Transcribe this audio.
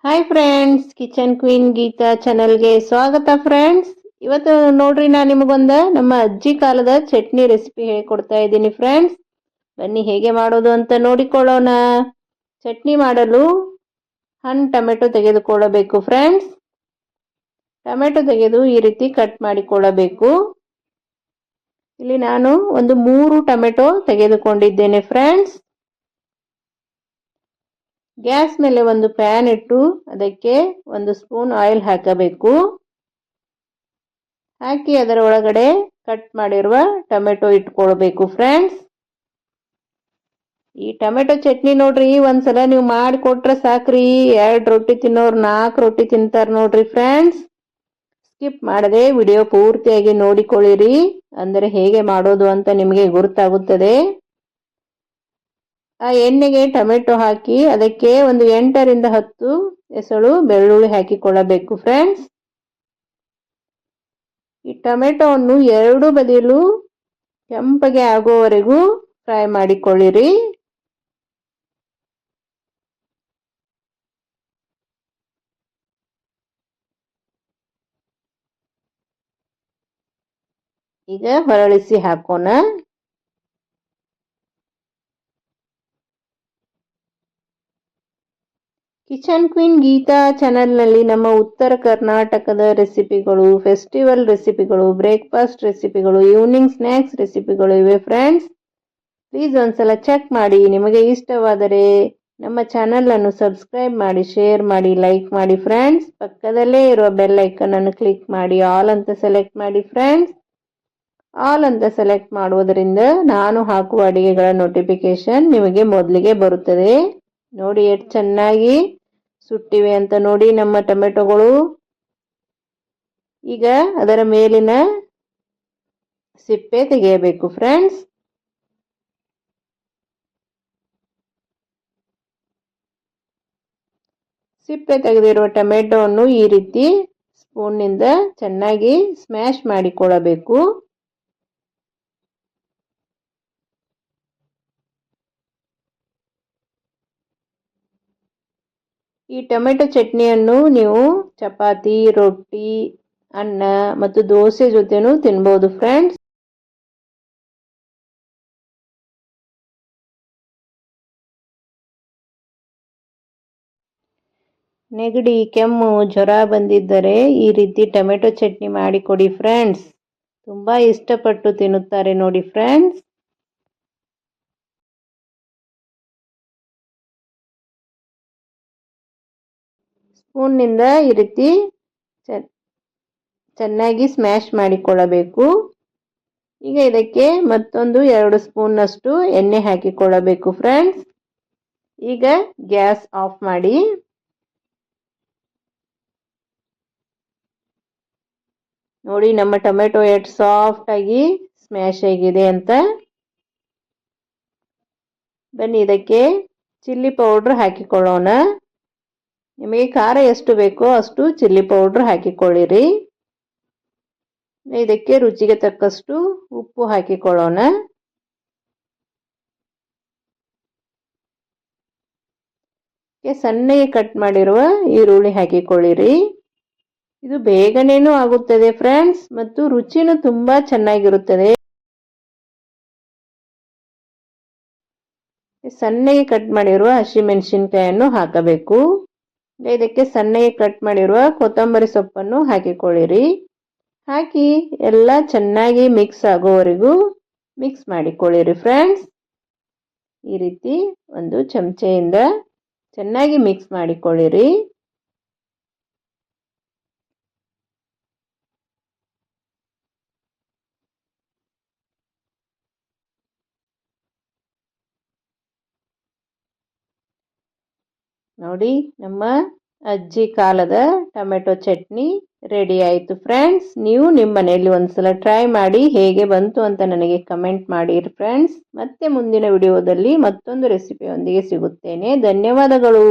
Hi friends, kitchen queen Geetha ಚಾನಲ್ಗೆ ಸ್ವಾಗತ friends. ಇವತ್ತು ನೋಡ್ರಿ, ನಾನು ನಿಮಗೊಂದು ನಮ್ಮ ಅಜ್ಜಿ ಕಾಲದ ಚಟ್ನಿ ರೆಸಿಪಿ ಹೇಳ್ಕೊಡ್ತಾ ಇದ್ದೀನಿ ಫ್ರೆಂಡ್ಸ್. ಬನ್ನಿ ಹೇಗೆ ಮಾಡೋದು ಅಂತ ನೋಡಿಕೊಳ್ಳೋಣ. ಚಟ್ನಿ ಮಾಡಲು ಹಣ್ಣು ಟೊಮೆಟೊ ತೆಗೆದುಕೊಳ್ಳಬೇಕು ಫ್ರೆಂಡ್ಸ್. ಟೊಮೆಟೊ ತೆಗೆದು ಈ ರೀತಿ ಕಟ್ ಮಾಡಿಕೊಳ್ಳಬೇಕು. ಇಲ್ಲಿ ನಾನು ಒಂದು 3 ಟೊಮೆಟೊ ತೆಗೆದುಕೊಂಡಿದ್ದೇನೆ ಫ್ರೆಂಡ್ಸ್. ಗ್ಯಾಸ್ ಮೇಲೆ ಒಂದು ಪ್ಯಾನ್ ಇಟ್ಟು ಅದಕ್ಕೆ 1 ಸ್ಪೂನ್ ಆಯಿಲ್ ಹಾಕಬೇಕು. ಹಾಕಿ ಅದರ ಒಳಗಡೆ ಕಟ್ ಮಾಡಿರುವ ಟೊಮೆಟೊ ಇಟ್ಕೊಳ್ಬೇಕು ಫ್ರೆಂಡ್ಸ್. ಈ ಟೊಮೆಟೊ ಚಟ್ನಿ ನೋಡ್ರಿ, ಒಂದ್ಸಲ ನೀವು ಮಾಡಿಕೊಟ್ರೆ ಸಾಕ್ರಿ, 2 ರೊಟ್ಟಿ ತಿನ್ನೋರು 4 ರೊಟ್ಟಿ ತಿಂತಾರೆ ನೋಡ್ರಿ ಫ್ರೆಂಡ್ಸ್. ಸ್ಕಿಪ್ ಮಾಡದೆ ವಿಡಿಯೋ ಪೂರ್ತಿಯಾಗಿ ನೋಡಿಕೊಳ್ಳಿರಿ, ಅಂದರೆ ಹೇಗೆ ಮಾಡೋದು ಅಂತ ನಿಮಗೆ ಗೊತ್ತಾಗುತ್ತದೆ. ಆ ಎಣ್ಣೆಗೆ ಟೊಮೆಟೊ ಹಾಕಿ ಅದಕ್ಕೆ ಒಂದು 8 ರಿಂದ 10 ಎಸಳು ಬೆಳ್ಳುಳ್ಳಿ ಹಾಕಿಕೊಳ್ಳಬೇಕು ಫ್ರೆಂಡ್ಸ್. ಈ ಟೊಮೆಟೊವನ್ನು 2 ಬದಿಯಲ್ಲೂ ಕೆಂಪಗೆ ಆಗುವವರೆಗೂ ಫ್ರೈ ಮಾಡಿಕೊಳ್ಳಿರಿ. ಈಗ ಹೊರಳಿಸಿ ಹಾಕೋಣ. ಕಿಚನ್ ಕ್ವೀನ್ ಗೀತಾ ಚಾನಲ್ನಲ್ಲಿ ನಮ್ಮ ಉತ್ತರ ಕರ್ನಾಟಕದ ರೆಸಿಪಿಗಳು, ಫೆಸ್ಟಿವಲ್ ರೆಸಿಪಿಗಳು, ಬ್ರೇಕ್ಫಾಸ್ಟ್ ರೆಸಿಪಿಗಳು, ಈವ್ನಿಂಗ್ ಸ್ನ್ಯಾಕ್ಸ್ ರೆಸಿಪಿಗಳು ಇವೆ ಫ್ರೆಂಡ್ಸ್. ಪ್ಲೀಸ್ ಒಂದ್ಸಲ ಚೆಕ್ ಮಾಡಿ. ನಿಮಗೆ ಇಷ್ಟವಾದರೆ ನಮ್ಮ ಚಾನಲನ್ನು ಸಬ್ಸ್ಕ್ರೈಬ್ ಮಾಡಿ, ಶೇರ್ ಮಾಡಿ, ಲೈಕ್ ಮಾಡಿ ಫ್ರೆಂಡ್ಸ್. ಪಕ್ಕದಲ್ಲೇ ಇರುವ ಬೆಲ್ ಐಕನ್ ಅನ್ನು ಕ್ಲಿಕ್ ಮಾಡಿ ಆಲ್ ಅಂತ ಸೆಲೆಕ್ಟ್ ಮಾಡಿ ಫ್ರೆಂಡ್ಸ್. ಆಲ್ ಅಂತ ಸೆಲೆಕ್ಟ್ ಮಾಡುವುದರಿಂದ ನಾನು ಹಾಕುವ ಅಡಿಗೆಗಳ ನೋಟಿಫಿಕೇಶನ್ ನಿಮಗೆ ಮೊದಲಿಗೆ ಬರುತ್ತದೆ. ನೋಡಿ ಎಷ್ಟು ಚೆನ್ನಾಗಿ ಸುಟ್ಟಿವೆ ಅಂತ ನೋಡಿ ನಮ್ಮ ಟೊಮೆಟೊಗಳು. ಈಗ ಅದರ ಮೇಲಿನ ಸಿಪ್ಪೆ ತೆಗೆಯಬೇಕು ಫ್ರೆಂಡ್ಸ್. ಸಿಪ್ಪೆ ತೆಗೆದಿರುವ ಟೊಮೆಟೊವನ್ನು ಈ ರೀತಿ ಸ್ಪೂನ್ನಿಂದ ಚೆನ್ನಾಗಿ ಸ್ಮ್ಯಾಶ್ ಮಾಡಿಕೊಳ್ಳಬೇಕು. ಈ ಟೊಮೆಟೊ ಚಟ್ನಿಯನ್ನು ನೀವು ಚಪಾತಿ, ರೊಟ್ಟಿ, ಅನ್ನ ಮತ್ತು ದೋಸೆ ಜೊತೆನೂ ತಿನ್ಬೋದು ಫ್ರೆಂಡ್ಸ್. ನೆಗಡಿ, ಕೆಮ್ಮು, ಜ್ವರ ಬಂದಿದ್ದರೆ ಈ ರೀತಿ ಟೊಮೆಟೊ ಚಟ್ನಿ ಮಾಡಿಕೊಡಿ ಫ್ರೆಂಡ್ಸ್. ತುಂಬಾ ಇಷ್ಟಪಟ್ಟು ತಿನ್ನುತ್ತಾರೆ ನೋಡಿ ಫ್ರೆಂಡ್ಸ್. ಸ್ಪೂನ್ನಿಂದ ಈ ರೀತಿ ಚೆನ್ನಾಗಿ ಸ್ಮ್ಯಾಶ್ ಮಾಡಿಕೊಳ್ಳಬೇಕು. ಈಗ ಇದಕ್ಕೆ ಮತ್ತೊಂದು 2 ಸ್ಪೂನ್ನಷ್ಟು ಎಣ್ಣೆ ಹಾಕಿಕೊಳ್ಳಬೇಕು ಫ್ರೆಂಡ್ಸ್. ಈಗ ಗ್ಯಾಸ್ ಆಫ್ ಮಾಡಿ. ನೋಡಿ ನಮ್ಮ ಟೊಮೆಟೊ ಎಷ್ಟು ಸಾಫ್ಟ್ ಆಗಿ ಸ್ಮ್ಯಾಶ್ ಆಗಿದೆ ಅಂತ. ಬನ್ನಿ ಇದಕ್ಕೆ ಚಿಲ್ಲಿ ಪೌಡ್ರ್ ಹಾಕಿಕೊಳ್ಳೋಣ. ನಿಮಗೆ ಖಾರ ಎಷ್ಟು ಬೇಕೋ ಅಷ್ಟು ಚಿಲ್ಲಿ ಪೌಡ್ರ್ ಹಾಕಿಕೊಳ್ಳಿರಿ. ಇದಕ್ಕೆ ರುಚಿಗೆ ತಕ್ಕಷ್ಟು ಉಪ್ಪು ಹಾಕಿಕೊಳ್ಳೋಣ. ಸಣ್ಣಗೆ ಕಟ್ ಮಾಡಿರುವ ಈರುಳ್ಳಿ ಹಾಕಿಕೊಳ್ಳಿರಿ. ಇದು ಬೇಗನೇನೂ ಆಗುತ್ತದೆ ಫ್ರೆಂಡ್ಸ್ ಮತ್ತು ರುಚಿನೂ ತುಂಬಾ ಚೆನ್ನಾಗಿರುತ್ತದೆ. ಸಣ್ಣಗೆ ಕಟ್ ಮಾಡಿರುವ ಹಸಿಮೆಣಸಿನಕಾಯಿಯನ್ನು ಹಾಕಬೇಕು. ಇದಕ್ಕೆ ಸಣ್ಣಗೆ ಕಟ್ ಮಾಡಿರುವ ಕೊತ್ತಂಬರಿ ಸೊಪ್ಪನ್ನು ಹಾಕಿಕೊಳ್ಳಿರಿ. ಹಾಕಿ ಎಲ್ಲ ಚೆನ್ನಾಗಿ ಮಿಕ್ಸ್ ಆಗೋವರೆಗೂ ಮಿಕ್ಸ್ ಮಾಡಿಕೊಳ್ಳಿರಿ ಫ್ರೆಂಡ್ಸ್. ಈ ರೀತಿ ಒಂದು ಚಮಚೆಯಿಂದ ಚೆನ್ನಾಗಿ ಮಿಕ್ಸ್ ಮಾಡಿಕೊಳ್ಳಿರಿ. ನೋಡಿ ನಮ್ಮ ಅಜ್ಜಿ ಕಾಲದ ಟೊಮೆಟೊ ಚಟ್ನಿ ರೆಡಿ ಆಯಿತು ಫ್ರೆಂಡ್ಸ್. ನೀವು ನಿಮ್ಮ ಮನೆಯಲ್ಲಿ ಒಂದ್ಸಲ ಟ್ರೈ ಮಾಡಿ ಹೇಗೆ ಬಂತು ಅಂತ ನನಗೆ ಕಮೆಂಟ್ ಮಾಡಿರಿ ಫ್ರೆಂಡ್ಸ್. ಮತ್ತೆ ಮುಂದಿನ ವಿಡಿಯೋದಲ್ಲಿ ಮತ್ತೊಂದು ರೆಸಿಪಿಯೊಂದಿಗೆ ಸಿಗುತ್ತೇನೆ. ಧನ್ಯವಾದಗಳು.